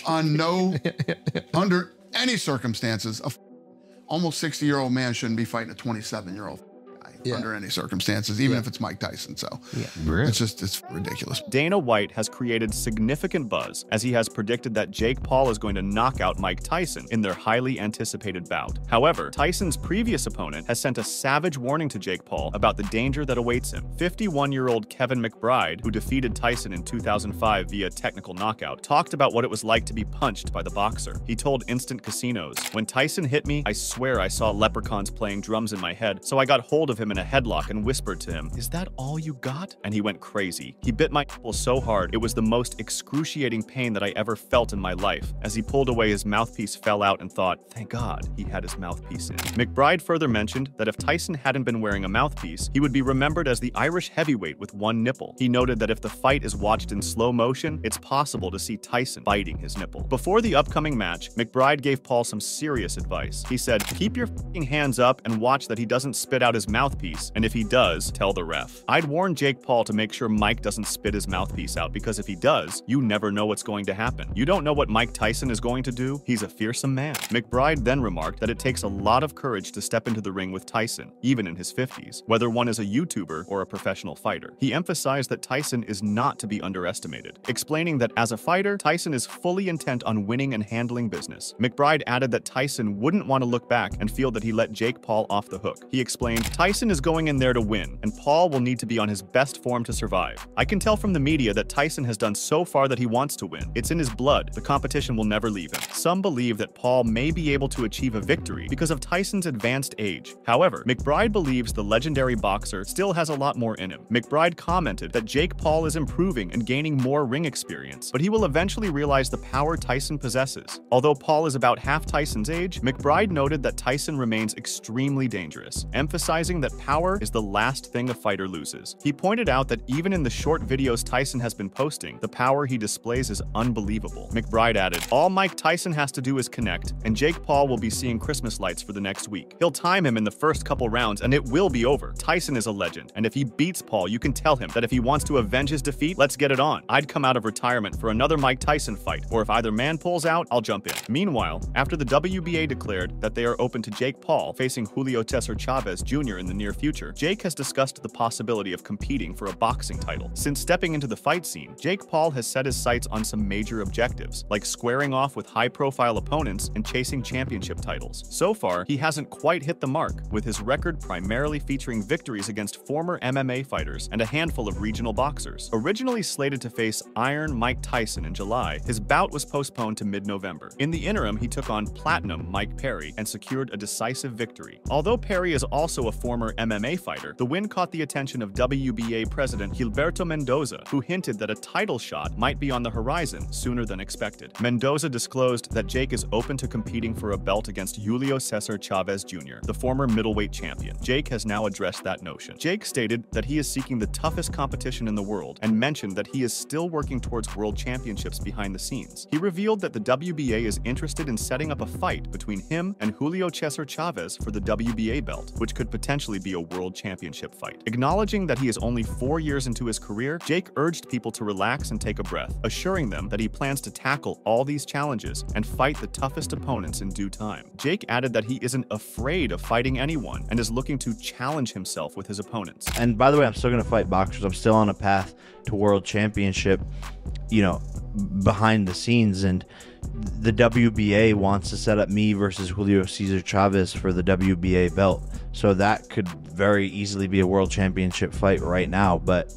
On no, under any circumstances, almost 60-year-old man shouldn't be fighting a 27-year-old guy under any circumstances, even if it's Mike Tyson. So it's ridiculous. Dana White has created significant buzz as he has predicted that Jake Paul is going to knock out Mike Tyson in their highly anticipated bout. However, Tyson's previous opponent has sent a savage warning to Jake Paul about the danger that awaits him. 51-year-old Kevin McBride, who defeated Tyson in 2005 via technical knockout, talked about what it was like to be punched by the boxer. He told Instant Casinos, "When Tyson hit me, I swear I saw leprechauns playing drums in my head, so I got hold of him in a headlock and whispered to him, 'Is that all you got?' And he went crazy. He bit my nipple so hard, it was the most excruciating pain that I ever felt in my life. As he pulled away, his mouthpiece fell out and thought, thank God he had his mouthpiece in." McBride further mentioned that if Tyson hadn't been wearing a mouthpiece, he would be remembered as the Irish heavyweight with one nipple. He noted that if the fight is watched in slow motion, it's possible to see Tyson biting his nipple. Before the upcoming match, McBride gave Paul some serious advice. He said, "Keep your f***ing hands up and watch that he doesn't spit out his mouthpiece, and if he does, tell the ref." I'd warn Jake Paul to make sure Mike doesn't spit his mouthpiece out, because if he does, you never know what's going to happen. You don't know what Mike Tyson is going to do. He's a fearsome man. McBride then remarked that it takes a lot of courage to step into the ring with Tyson, even in his 50s, whether one is a YouTuber or a professional fighter. He emphasized that Tyson is not to be underestimated, explaining that as a fighter, Tyson is fully intent on winning and handling business. McBride added that Tyson wouldn't want to look back and feel that he let Jake Paul off the hook. He explained, "Tyson is going in there to win, and Paul will need to be on his best form to survive. I can tell from the media that Tyson has done so far that he wants to win. It's in his blood. The competition will never leave him." Some believe that Paul may be able to achieve a victory because of Tyson's advanced age. However, McBride believes the legendary boxer still has a lot more in him. McBride commented that Jake Paul is improving and gaining more ring experience, but he will eventually realize the power Tyson possesses. Although Paul is about half Tyson's age, McBride noted that Tyson remains extremely dangerous, emphasizing that power is the last thing a fighter loses. He pointed out that even in the short videos Tyson has been posting, the power he displays is unbelievable. McBride added, "All Mike Tyson has to do is connect, and Jake Paul will be seeing Christmas lights for the next week. He'll time him in the first couple rounds, and it will be over. Tyson is a legend, and if he beats Paul, you can tell him that if he wants to avenge his defeat, let's get it on. I'd come out of retirement for another Mike Tyson fight, or if either man pulls out, I'll jump in." Meanwhile, after the WBA declared that they are open to Jake Paul facing Julio Cesar Chavez Jr. in the near future, Jake has discussed the possibility of competing for a boxing title. Since stepping into the fight scene, Jake Paul has set his sights on some major objectives, like squaring off with high-profile opponents and chasing championship titles. So far, he hasn't quite hit the mark, with his record primarily featuring victories against former MMA fighters and a handful of regional boxers. Originally slated to face Iron Mike Tyson in July, his bout was postponed to mid-November. In the interim, he took on Platinum Mike Perry and secured a decisive victory. Although Perry is also a former MMA fighter, the win caught the attention of WBA President Gilberto Mendoza, who hinted that a title shot might be on the horizon sooner than expected. Mendoza disclosed that Jake is open to competing for a belt against Julio Cesar Chavez Jr., the former middleweight champion. Jake has now addressed that notion. Jake stated that he is seeking the toughest competition in the world and mentioned that he is still working towards world championships behind the scenes. He revealed that the WBA is interested in setting up a fight between him and Julio Cesar Chavez for the WBA belt, which could potentially be a world championship fight. Acknowledging that he is only 4 years into his career, Jake urged people to relax and take a breath, assuring them that he plans to tackle all these challenges and fight the toughest opponents in due time. Jake added that he isn't afraid of fighting anyone and is looking to challenge himself with his opponents. And by the way, I'm still going to fight boxers. I'm still on a path to world championship, you know, behind the scenes. And the WBA wants to set up me versus Julio Cesar Chavez for the WBA belt. So that could very easily be a world championship fight right now. But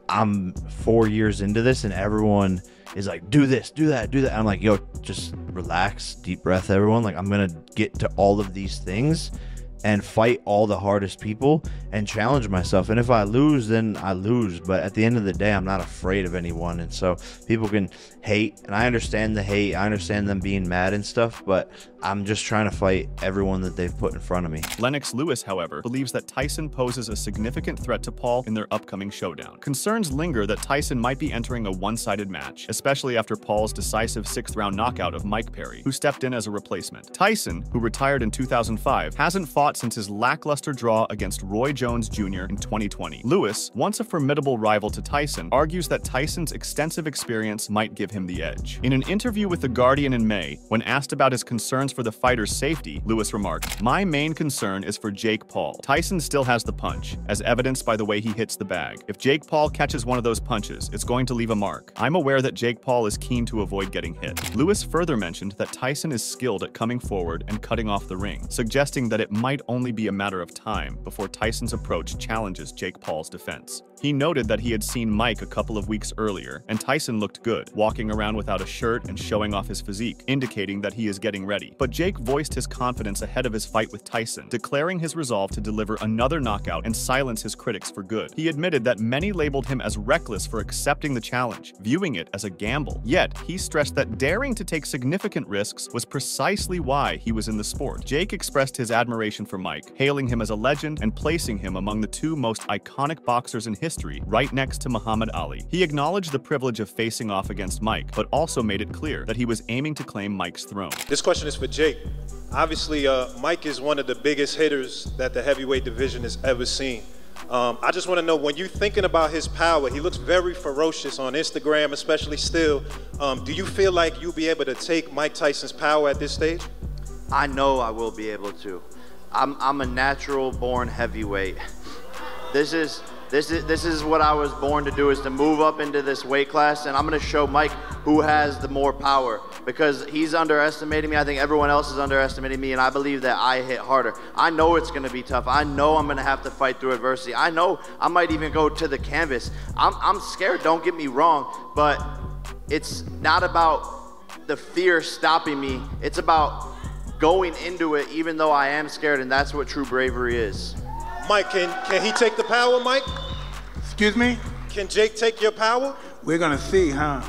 I'm 4 years into this and everyone is like, do this, do that, do that. I'm like, yo, just relax, deep breath, everyone. Like, I'm going to get to all of these things and fight all the hardest people and challenge myself. And if I lose, then I lose. But at the end of the day, I'm not afraid of anyone. And so people can hate, and I understand the hate. I understand them being mad and stuff, but I'm just trying to fight everyone that they've put in front of me. Lennox Lewis, however, believes that Tyson poses a significant threat to Paul in their upcoming showdown. Concerns linger that Tyson might be entering a one-sided match, especially after Paul's decisive 6th-round knockout of Mike Perry, who stepped in as a replacement. Tyson, who retired in 2005, hasn't fought fought since his lackluster draw against Roy Jones Jr. in 2020. Lewis, once a formidable rival to Tyson, argues that Tyson's extensive experience might give him the edge. In an interview with The Guardian in May, when asked about his concerns for the fighter's safety, Lewis remarked, "My main concern is for Jake Paul. Tyson still has the punch, as evidenced by the way he hits the bag. If Jake Paul catches one of those punches, it's going to leave a mark. I'm aware that Jake Paul is keen to avoid getting hit." Lewis further mentioned that Tyson is skilled at coming forward and cutting off the ring, suggesting that it might only be a matter of time before Tyson's approach challenges Jake Paul's defense. He noted that he had seen Mike a couple of weeks earlier, and Tyson looked good, walking around without a shirt and showing off his physique, indicating that he is getting ready. But Jake voiced his confidence ahead of his fight with Tyson, declaring his resolve to deliver another knockout and silence his critics for good. He admitted that many labeled him as reckless for accepting the challenge, viewing it as a gamble. Yet, he stressed that daring to take significant risks was precisely why he was in the sport. Jake expressed his admiration for Mike, hailing him as a legend and placing him among the two most iconic boxers in history, right next to Muhammad Ali. He acknowledged the privilege of facing off against Mike, but also made it clear that he was aiming to claim Mike's throne. This question is for Jake. Obviously, Mike is one of the biggest hitters that the heavyweight division has ever seen. I just want to know, when you're thinking about his power, he looks very ferocious on Instagram, especially still. Do you feel like you'll be able to take Mike Tyson's power at this stage? I know I will be able to. I'm a natural born heavyweight. This is what I was born to do, is to move up into this weight class, and I'm going to show Mike who has the more power, because he's underestimating me. I think everyone else is underestimating me, and I believe that I hit harder. I know it's going to be tough. I know I'm going to have to fight through adversity. I know I might even go to the canvas. I'm scared, don't get me wrong, but it's not about the fear stopping me. It's about going into it even though I am scared, and that's what true bravery is. Mike, can he take the power, Mike? Excuse me? Can Jake take your power? We're gonna see, huh?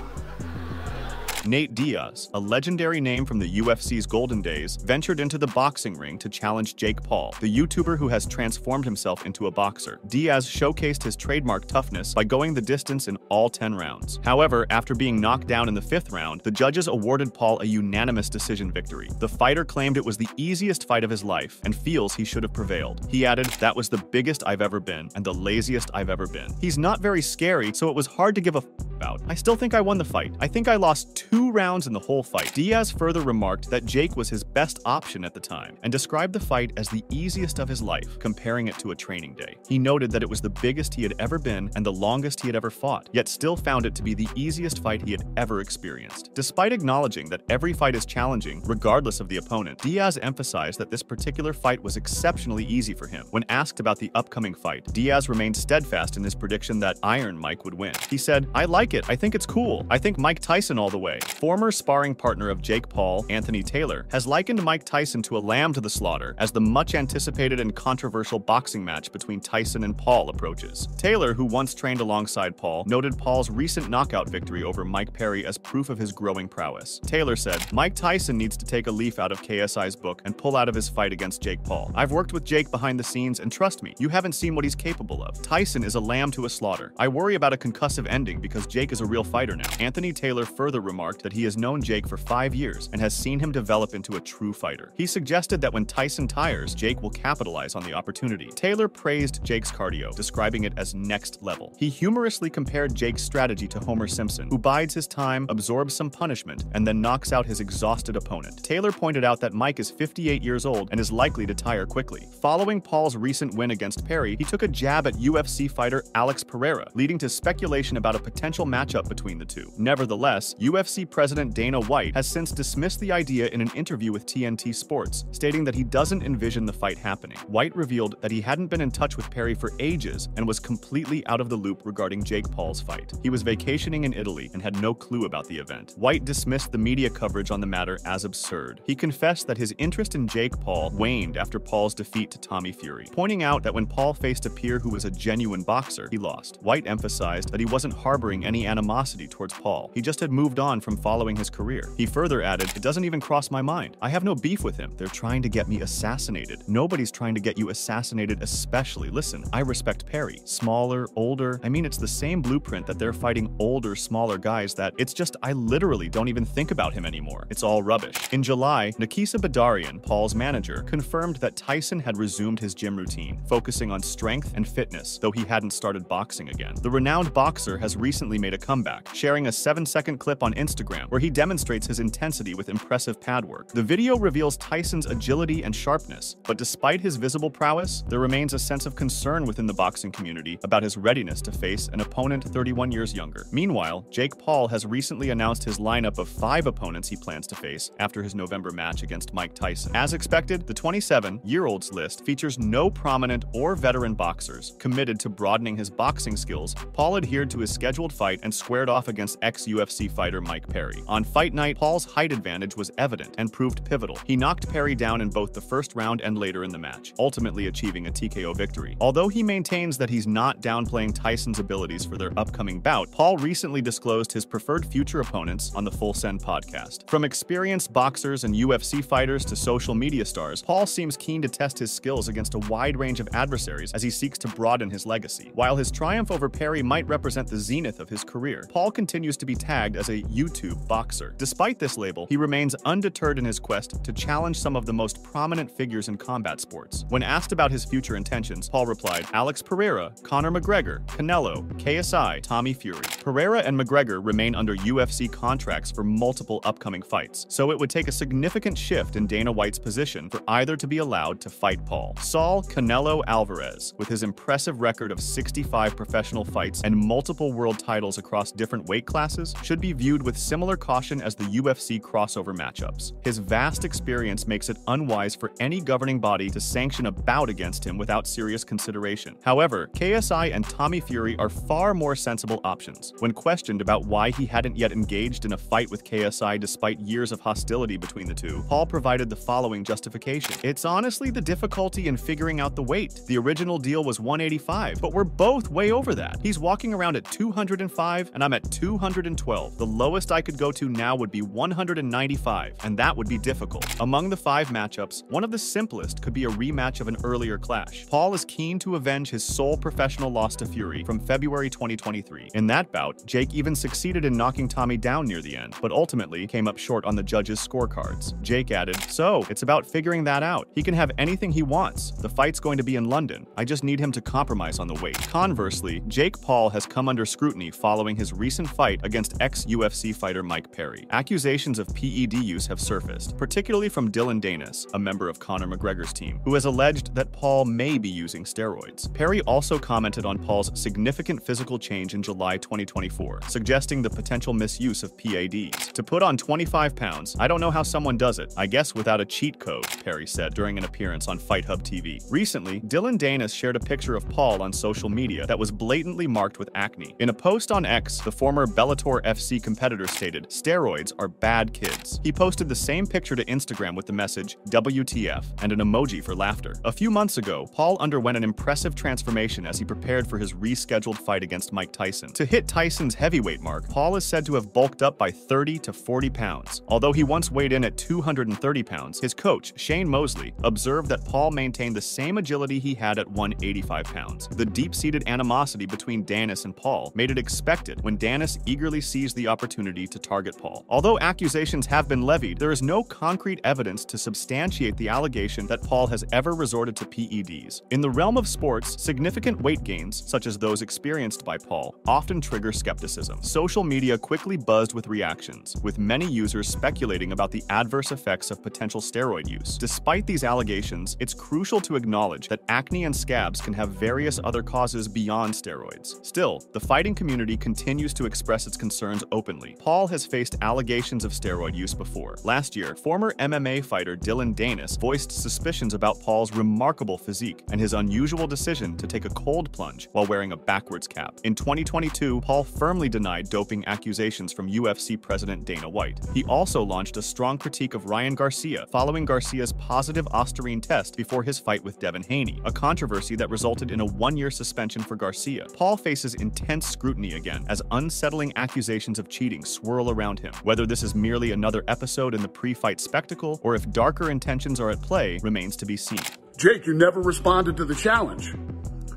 Nate Diaz, a legendary name from the UFC's golden days, ventured into the boxing ring to challenge Jake Paul, the YouTuber who has transformed himself into a boxer. Diaz showcased his trademark toughness by going the distance in all 10 rounds. However, after being knocked down in the 5th round, the judges awarded Paul a unanimous decision victory. The fighter claimed it was the easiest fight of his life and feels he should have prevailed. He added, "That was the biggest I've ever been and the laziest I've ever been. He's not very scary, so it was hard to give a about. I still think I won the fight. I think I lost 2 rounds in the whole fight." Diaz further remarked that Jake was his best option at the time and described the fight as the easiest of his life, comparing it to a training day. He noted that it was the biggest he had ever been and the longest he had ever fought, yet still found it to be the easiest fight he had ever experienced. Despite acknowledging that every fight is challenging, regardless of the opponent, Diaz emphasized that this particular fight was exceptionally easy for him. When asked about the upcoming fight, Diaz remained steadfast in his prediction that Iron Mike would win. He said, "I like it. I think it's cool. I think Mike Tyson all the way." Former sparring partner of Jake Paul, Anthony Taylor, has likened Mike Tyson to a lamb to the slaughter as the much-anticipated and controversial boxing match between Tyson and Paul approaches. Taylor, who once trained alongside Paul, noted Paul's recent knockout victory over Mike Perry as proof of his growing prowess. Taylor said, "Mike Tyson needs to take a leaf out of KSI's book and pull out of his fight against Jake Paul. I've worked with Jake behind the scenes, and trust me, you haven't seen what he's capable of. Tyson is a lamb to a slaughter. I worry about a concussive ending because Jake is a real fighter now." Anthony Taylor further remarked that he has known Jake for 5 years and has seen him develop into a true fighter. He suggested that when Tyson tires, Jake will capitalize on the opportunity. Taylor praised Jake's cardio, describing it as next level. He humorously compared Jake's strategy to Homer Simpson, who bides his time, absorbs some punishment, and then knocks out his exhausted opponent. Taylor pointed out that Mike is 58 years old and is likely to tire quickly. Following Paul's recent win against Perry, he took a jab at UFC fighter Alex Pereira, leading to speculation about a potential matchup between the two. Nevertheless, UFC President Dana White has since dismissed the idea in an interview with TNT Sports, stating that he doesn't envision the fight happening. White revealed that he hadn't been in touch with Perry for ages and was completely out of the loop regarding Jake Paul's fight. He was vacationing in Italy and had no clue about the event. White dismissed the media coverage on the matter as absurd. He confessed that his interest in Jake Paul waned after Paul's defeat to Tommy Fury, pointing out that when Paul faced a peer who was a genuine boxer, he lost. White emphasized that he wasn't harboring any animosity towards Paul. He just had moved on from following his career. He further added, "It doesn't even cross my mind. I have no beef with him. They're trying to get me assassinated. Nobody's trying to get you assassinated especially. Listen, I respect Perry. Smaller, older. I mean, it's the same blueprint that they're fighting older, smaller guys that it's just I literally don't even think about him anymore. It's all rubbish." In July, Nakisa Badarian, Paul's manager, confirmed that Tyson had resumed his gym routine, focusing on strength and fitness, though he hadn't started boxing again. The renowned boxer has recently made a comeback, sharing a 7-second clip on Instagram where he demonstrates his intensity with impressive pad work. The video reveals Tyson's agility and sharpness, but despite his visible prowess, there remains a sense of concern within the boxing community about his readiness to face an opponent 31 years younger. Meanwhile, Jake Paul has recently announced his lineup of 5 opponents he plans to face after his November match against Mike Tyson. As expected, the 27-year-old's list features no prominent or veteran boxers. Committed to broadening his boxing skills, Paul adhered to his scheduled fight and squared off against ex-UFC fighter Mike Perry. On fight night, Paul's height advantage was evident and proved pivotal. He knocked Perry down in both the first round and later in the match, ultimately achieving a TKO victory. Although he maintains that he's not downplaying Tyson's abilities for their upcoming bout, Paul recently disclosed his preferred future opponents on the Full Send podcast. From experienced boxers and UFC fighters to social media stars, Paul seems keen to test his skills against a wide range of adversaries as he seeks to broaden his legacy. While his triumph over Perry might represent the zenith of his career, Paul continues to be tagged as a YouTube boxer. Despite this label, he remains undeterred in his quest to challenge some of the most prominent figures in combat sports. When asked about his future intentions, Paul replied, "Alex Pereira, Conor McGregor, Canelo, KSI, Tommy Fury." Pereira and McGregor remain under UFC contracts for multiple upcoming fights, so it would take a significant shift in Dana White's position for either to be allowed to fight Paul. Saul Canelo Alvarez, with his impressive record of 65 professional fights and multiple world titles across different weight classes, should be viewed with similar caution as the UFC crossover matchups. His vast experience makes it unwise for any governing body to sanction a bout against him without serious consideration. However, KSI and Tommy Fury are far more sensible options. When questioned about why he hadn't yet engaged in a fight with KSI despite years of hostility between the two, Paul provided the following justification. "It's honestly the difficulty in figuring out the weight. The original deal was 185, but we're both way over that. He's walking around at 205 and I'm at 212. The lowest I could go to now would be 195, and that would be difficult." Among the 5 matchups, one of the simplest could be a rematch of an earlier clash. Paul is keen to avenge his sole professional loss to Fury from February 2023. In that bout, Jake even succeeded in knocking Tommy down near the end, but ultimately came up short on the judges' scorecards. Jake added, "So, it's about figuring that out. He can have anything he wants. The fight's going to be in London. I just need him to compromise on the weight." Conversely, Jake Paul has come under scrutiny following his recent fight against ex-UFC fighter Mike Perry. Accusations of PED use have surfaced, particularly from Dylan Danis, a member of Conor McGregor's team, who has alleged that Paul may be using steroids. Perry also commented on Paul's significant physical change in July 2024, suggesting the potential misuse of PEDs. "To put on 25 pounds, I don't know how someone does it. I guess without a cheat code," Perry said during an appearance on Fight Hub TV. Recently, Dylan Danis shared a picture of Paul on social media that was blatantly marked with acne. In a post on X, the former Bellator FC competitor stated, "Steroids are bad kids." He posted the same picture to Instagram with the message, "WTF," and an emoji for laughter. A few months ago, Paul underwent an impressive transformation as he prepared for his rescheduled fight against Mike Tyson. To hit Tyson's heavyweight mark, Paul is said to have bulked up by 30 to 40 pounds. Although he once weighed in at 230 pounds, his coach, Shane Mosley, observed that Paul maintained the same agility he had at 185 pounds. The deep-seated animosity between Danis and Paul made it expected when Danis eagerly seized the opportunity to target Paul. Although accusations have been levied, there is no concrete evidence to substantiate the allegation that Paul has ever resorted to PEDs. In the realm of sports, significant weight gains, such as those experienced by Paul, often trigger skepticism. Social media quickly buzzed with reactions, with many users speculating about the adverse effects of potential steroid use. Despite these allegations, it's crucial to acknowledge that acne and scabs can have various other causes beyond steroids. Still, the fighting community continues to express its concerns openly. Paul has faced allegations of steroid use before. Last year, former MMA fighter Dylan Danis voiced suspicions about Paul's remarkable physique and his unusual decision to take a cold plunge while wearing a backwards cap. In 2022, Paul firmly denied doping accusations from UFC president Dana White. He also launched a strong critique of Ryan Garcia following Garcia's positive Ostarine test before his fight with Devin Haney, a controversy that resulted in a 1-year suspension for Garcia. Paul faces intense scrutiny again as unsettling accusations of cheating swirl swirl around him. Whether this is merely another episode in the pre-fight spectacle, or if darker intentions are at play, remains to be seen. Jake, you never responded to the challenge.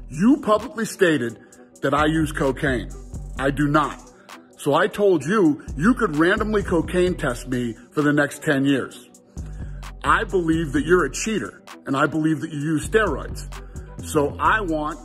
You publicly stated that I use cocaine. I do not. So I told you you could randomly cocaine test me for the next 10 years. I believe that you're a cheater, and I believe that you use steroids. So I want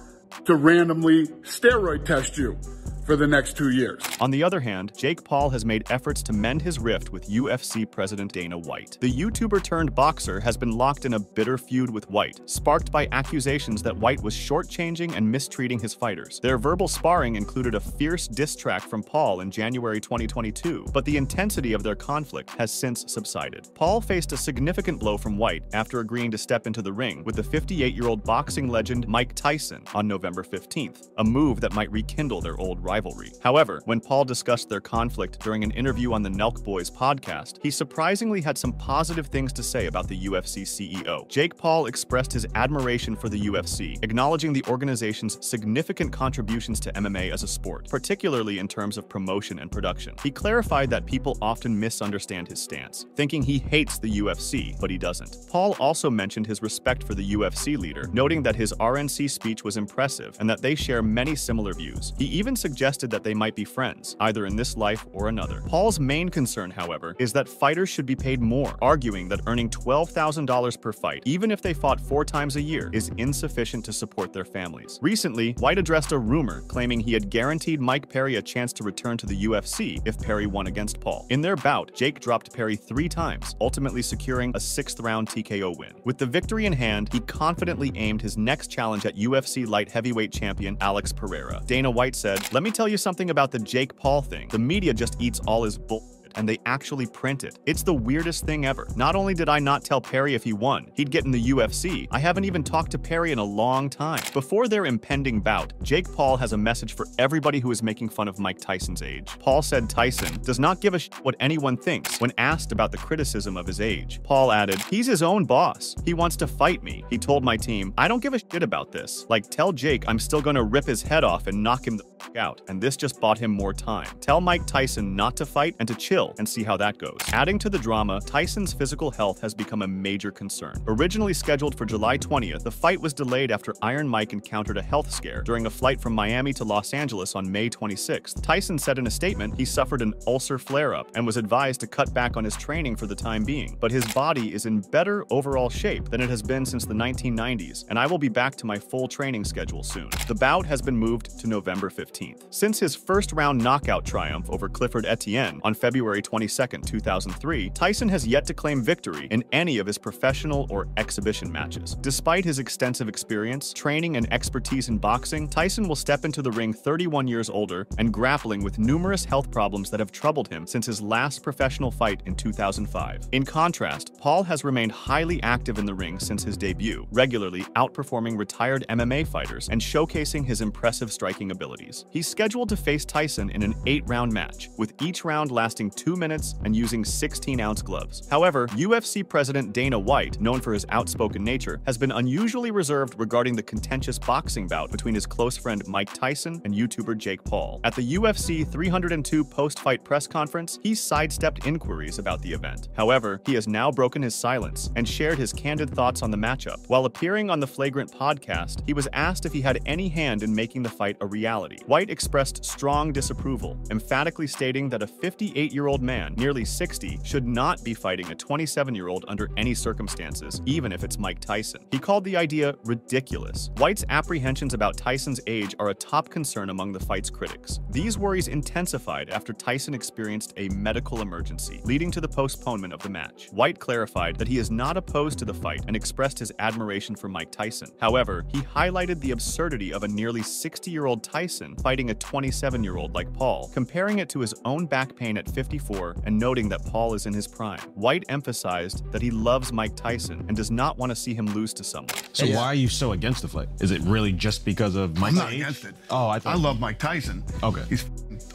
to randomly steroid test you for the next 2 years. On the other hand, Jake Paul has made efforts to mend his rift with UFC President Dana White. The YouTuber-turned-boxer has been locked in a bitter feud with White, sparked by accusations that White was shortchanging and mistreating his fighters. Their verbal sparring included a fierce diss track from Paul in January 2022, but the intensity of their conflict has since subsided. Paul faced a significant blow from White after agreeing to step into the ring with the 58-year-old boxing legend Mike Tyson on November 15th, a move that might rekindle their old rivalry. However, when Paul discussed their conflict during an interview on the Nelk Boys podcast, he surprisingly had some positive things to say about the UFC CEO. Jake Paul expressed his admiration for the UFC, acknowledging the organization's significant contributions to MMA as a sport, particularly in terms of promotion and production. He clarified that people often misunderstand his stance, thinking he hates the UFC, but he doesn't. Paul also mentioned his respect for the UFC leader, noting that his RNC speech was impressive and that they share many similar views. He even suggested that they might be friends, either in this life or another. Paul's main concern, however, is that fighters should be paid more, arguing that earning $12,000 per fight, even if they fought 4 times a year, is insufficient to support their families. Recently, White addressed a rumor claiming he had guaranteed Mike Perry a chance to return to the UFC if Perry won against Paul. In their bout, Jake dropped Perry 3 times, ultimately securing a 6th-round TKO win. With the victory in hand, he confidently aimed his next challenge at UFC light heavyweight champion Alex Pereira. Dana White said, "Let me tell you something about the Jake Paul thing. The media just eats all his bull, and they actually print it. It's the weirdest thing ever. Not only did I not tell Perry if he won, he'd get in the UFC, I haven't even talked to Perry in a long time." Before their impending bout, Jake Paul has a message for everybody who is making fun of Mike Tyson's age. Paul said Tyson does not give a shit what anyone thinks when asked about the criticism of his age. Paul added, "He's his own boss. He wants to fight me. He told my team, I don't give a shit about this. Like, tell Jake I'm still gonna rip his head off and knock him the fuck out, and this just bought him more time. Tell Mike Tyson not to fight and to chill and see how that goes." Adding to the drama, Tyson's physical health has become a major concern. Originally scheduled for July 20th, the fight was delayed after Iron Mike encountered a health scare during a flight from Miami to Los Angeles on May 26th. Tyson said in a statement he suffered an ulcer flare-up and was advised to cut back on his training for the time being, but his body is in better overall shape than it has been since the 1990s, and I will be back to my full training schedule soon. The bout has been moved to November 15th. Since his first-round knockout triumph over Clifford Etienne on February 22nd, 2003, Tyson has yet to claim victory in any of his professional or exhibition matches. Despite his extensive experience, training, and expertise in boxing, Tyson will step into the ring 31 years older and grappling with numerous health problems that have troubled him since his last professional fight in 2005. In contrast, Paul has remained highly active in the ring since his debut, regularly outperforming retired MMA fighters and showcasing his impressive striking abilities. He's scheduled to face Tyson in an 8-round match, with each round lasting 2 minutes and using 16-ounce gloves. However, UFC President Dana White, known for his outspoken nature, has been unusually reserved regarding the contentious boxing bout between his close friend Mike Tyson and YouTuber Jake Paul. At the UFC 302 post-fight press conference, he sidestepped inquiries about the event. However, he has now broken his silence and shared his candid thoughts on the matchup. While appearing on the Flagrant podcast, he was asked if he had any hand in making the fight a reality. White expressed strong disapproval, emphatically stating that a 58-year-old man, nearly 60, should not be fighting a 27-year-old under any circumstances, even if it's Mike Tyson. He called the idea ridiculous. White's apprehensions about Tyson's age are a top concern among the fight's critics. These worries intensified after Tyson experienced a medical emergency, leading to the postponement of the match. White clarified that he is not opposed to the fight and expressed his admiration for Mike Tyson. However, he highlighted the absurdity of a nearly 60-year-old Tyson fighting a 27-year-old like Paul, comparing it to his own back pain at 54 and noting that Paul is in his prime. White emphasized that he loves Mike Tyson and does not want to see him lose to someone. So why are you so against the fight? Is it really just because of Mike's I'm not against it. Oh, I love Mike Tyson. Okay. He's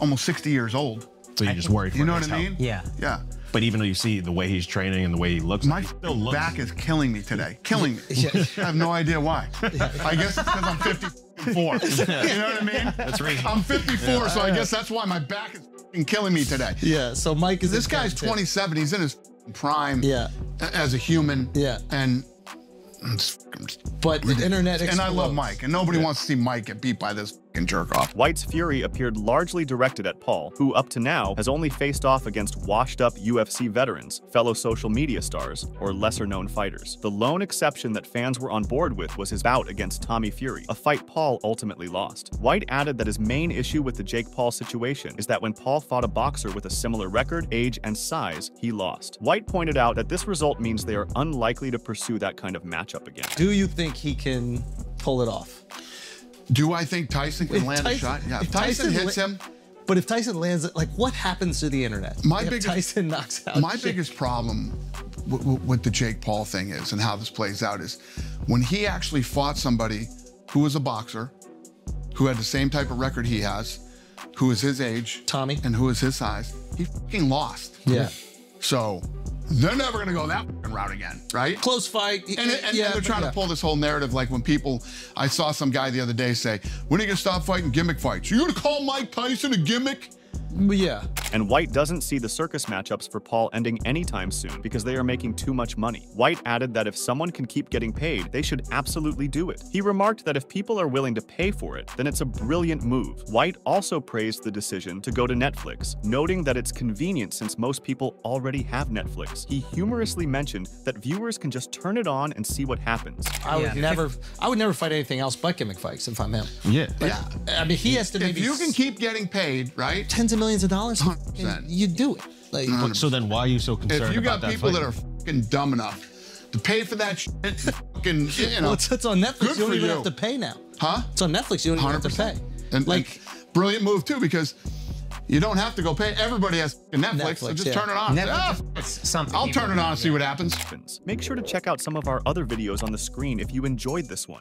almost 60 years old. So you're just worried for You know his what I health. mean? Yeah. Yeah. But even though you see the way he's training and the way he looks, My he still looks back is killing me today. Killing me. I have no idea why. I guess it's because I'm 54. You know what I mean? That's reasonable. I'm 54, so I guess that's why my back is killing me today. Yeah, so Mike is This guy's 27. He's in his prime as a human. Yeah. And but the internet explodes. And I love Mike, and nobody wants to see Mike get beat by this fucking jerk off. White's fury appeared largely directed at Paul, who up to now has only faced off against washed-up UFC veterans, fellow social media stars, or lesser-known fighters. The lone exception that fans were on board with was his bout against Tommy Fury, a fight Paul ultimately lost. White added that his main issue with the Jake Paul situation is that when Paul fought a boxer with a similar record, age, and size, he lost. White pointed out that this result means they are unlikely to pursue that kind of matchup again. Do you think he can pull it off? Do I think Tyson can land a shot? Yeah, if Tyson hits him. But if Tyson lands it, like, what happens to the internet? If Tyson knocks out My biggest problem with the Jake Paul thing is, and how this plays out, is when he actually fought somebody who was a boxer, who had the same type of record he has, who was his age, Tommy, and who was his size, he fucking lost. Yeah. So they're never going to go that route again, right? Close fight. And they're trying to pull this whole narrative, like when people, I saw some guy the other day say, when are you going to stop fighting gimmick fights? You going to call Mike Tyson a gimmick? Yeah. And White doesn't see the circus matchups for Paul ending anytime soon because they are making too much money. White added that if someone can keep getting paid, they should absolutely do it. He remarked that if people are willing to pay for it, then it's a brilliant move. White also praised the decision to go to Netflix, noting that it's convenient since most people already have Netflix. He humorously mentioned that viewers can just turn it on and see what happens. I would never fight anything else but gimmick fights if I'm him. Yeah. Like, I mean, he has to maybe. If you can keep getting paid, right? Tens of millions of dollars, you do it. Like, so then why are you so concerned about that? If you got people that are fucking dumb enough to pay for that shit, fucking, you know. Well, it's on Netflix. You don't even have to pay now. Huh? It's on Netflix. You don't even have to pay. And like, brilliant move too, because you don't have to go pay. Everybody has Netflix, so just turn it on. I'll turn it on and see what happens. Make sure to check out some of our other videos on the screen if you enjoyed this one.